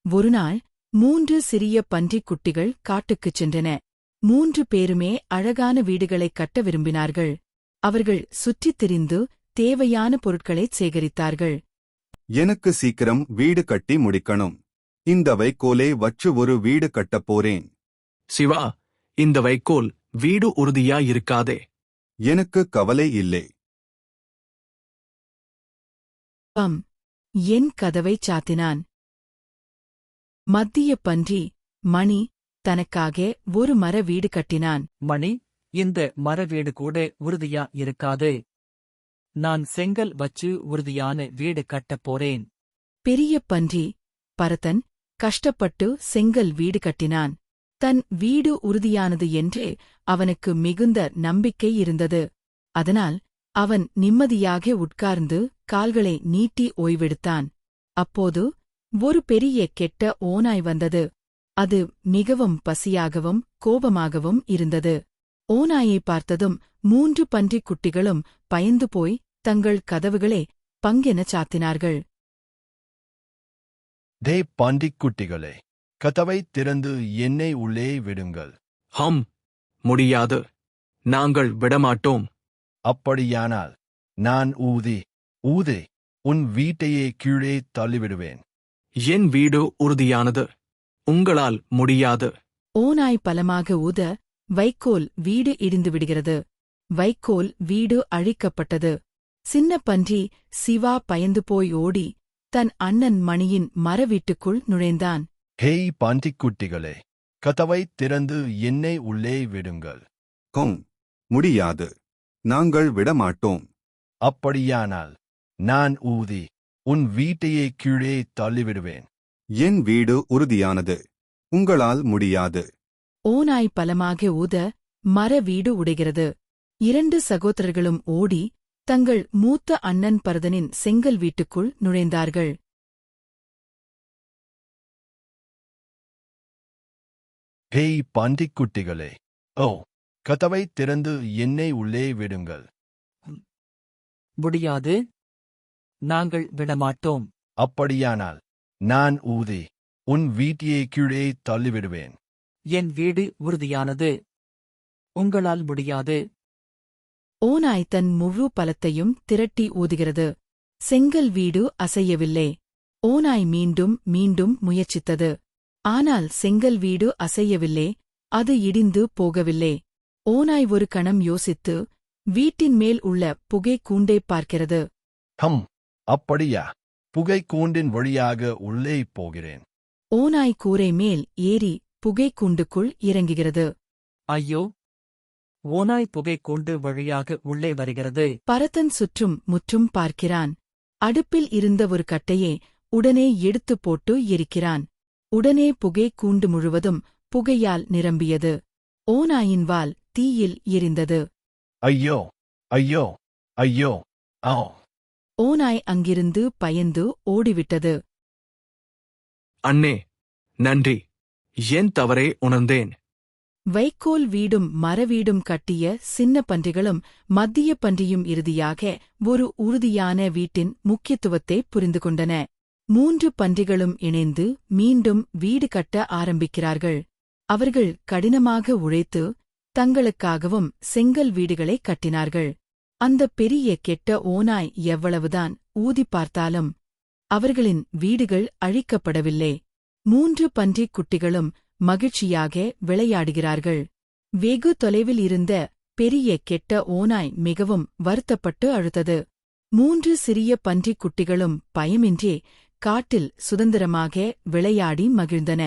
ஒருநாள் 3 சிறிய பன்றிக் குட்டிகள் காட்டுக்குச் சென்றன. 3 பேருமே அழகான வீடுகளைக் கட்ட விரும்பினார்கள். அவர்கள் சுற்றித் திரிந்து தேவையான பொருட்களைச் சேகரித்தார்கள். எனக்கு சீக்கிரம் வீடு கட்டி முடிக்கணும். இந்த வைக்கோலை வச்சு ஒரு வீடு கட்டப் போறேன். சிவா, இந்த வைக்கோல் வீடு உறுதியா இருக்காதே. எனக்கு கவலை இல்லை. என் கதவைச் சாத்தினான். மத்திய பன்றி மணி தனக்காக ஒரு மர வீடு கட்டினான். மணி, இந்த மர வீடு கூட உறுதியா இருக்காது. நான் செங்கல் வச்சு உறுதியான வீடு கட்டப் போறேன். பெரிய பன்றி பரதன் கஷ்டப்பட்டு செங்கல் வீடு கட்டினான். தன் வீடு உறுதியானது என்றே அவனுக்கு மிகுந்த நம்பிக்கை இருந்தது. அதனால் அவன் நிம்மதியாக உட்கார்ந்து கால்களை நீட்டி ஓய்வெடுத்தான். அப்போது ஒரு பெரிய கெட்ட ஓநாய் வந்தது. அது மிகவும் பசியாகவும் கோபமாகவும் இருந்தது. ஓநாயை பார்த்ததும் 3 பன்றிக் குட்டிகளும் பயந்து போய் தங்கள் கதவுகளே பங்கெனச் சாத்தினார்கள். டே பன்றிக் குட்டிகளே, கதவைத் திறந்து என்னை உள்ளே விடுங்கள். முடியாது. நாங்கள் விடமாட்டோம். அப்படியானால் நான் ஊதி உன் வீட்டையே கீழே தள்ளிவிடுவேன். என் வீடு உறுதியானது. உங்களால் முடியாது. ஓநாய் பலமாக ஊத வைக்கோல் வீடு இடிந்து விடுகிறது. வைக்கோல் வீடு அழிக்கப்பட்டது. சின்ன பன்றி சிவா பயந்து போய் ஓடி தன் அண்ணன் மணியின் மர வீட்டுக்குள் நுழைந்தான். ஹேய் பன்றிக் குட்டிகளே, கதவைத் திறந்து என்னை உள்ளே விடுங்கள். முடியாது. நாங்கள் விடமாட்டோம். அப்படியானால் நான் ஊதி உன் வீட்டையே கீழே தள்ளிவிடுவேன். என் வீடு உறுதியானது. உங்களால் முடியாது. ஓநாய் பலமாக ஊத மர வீடு உடைகிறது. 2 சகோதரர்களும் ஓடி தங்கள் மூத்த அண்ணன் பரதனின் செங்கல் வீட்டுக்குள் நுழைந்தார்கள். ஹேய் பன்றிக் குட்டிகளே, கதவைத் திறந்து என்னை உள்ளே விடுங்கள். முடியாது. நாங்கள் விடமாட்டோம். அப்படியானால் நான் ஊதி உன் வீட்டையே கீழே தள்ளிவிடுவேன். என் வீடு உறுதியானது. உங்களால் முடியாது. ஓநாய் தன் முழு பலத்தையும் திரட்டி ஊதுகிறது. செங்கல் வீடு அசையவில்லை. ஓநாய் மீண்டும் மீண்டும் முயற்சித்தது. ஆனால் செங்கல் வீடு அசையவில்லை. அது இடிந்து போகவில்லை. ஓநாய் ஒரு கணம் யோசித்து வீட்டின் மேல் உள்ள புகை கூண்டை பார்க்கிறது. அப்படியா? புகை கூண்டின் வழியாக உள்ளே போகிறேன். ஓநாய் கூரை மேல் ஏறி புகை கூண்டுக்குள் இறங்குகிறது. ஐயோ! ஓநாய் புகை கூண்டு வழியாக உள்ளே வருகிறது. பரதன் சுற்றும் முற்றும் பார்க்கிறான். அடுப்பில் இருந்த ஒரு கட்டையை உடனே எடுத்துப் போட்டு எரிக்கிறான். உடனே புகை கூண்டு முழுவதும் புகையால் நிரம்பியது. ஓநாயின் வால் தீயில் எரிந்தது. ஐயோ ஐயோ ஐயோ! ஓநாய் அங்கிருந்து பயந்து ஓடிவிட்டது. அண்ணே, நன்றி. என் தவறை உணர்ந்தேன். வைக்கோல் வீடும் மரவீடும் கட்டிய சின்ன பன்றிகளும் மத்திய பன்றியும் இறுதியாக ஒரு உறுதியான வீட்டின் முக்கியத்துவத்தை புரிந்து கொண்டன. 3 பன்றிகளும் இணைந்து மீண்டும் வீடு கட்ட ஆரம்பிக்கிறார்கள். அவர்கள் கடினமாக உழைத்து தங்களுக்காகவும் செங்கல் வீடுகளை கட்டினார்கள். அந்த பெரிய கெட்ட ஓநாய் எவ்வளவுதான் ஊதி பார்த்தாலும் அவர்களின் வீடுகள் அழிக்கப்படவில்லை. 3 பன்றிக் குட்டிகளும் மகிழ்ச்சியாக விளையாடுகிறார்கள். வெகு தொலைவில் இருந்த பெரிய கெட்ட ஓநாய் மிகவும் வருத்தப்பட்டு அழுதது. 3 சிறிய பன்றிக் குட்டிகளும் பயமின்றி காட்டில் சுதந்திரமாக விளையாடி மகிழ்ந்தன.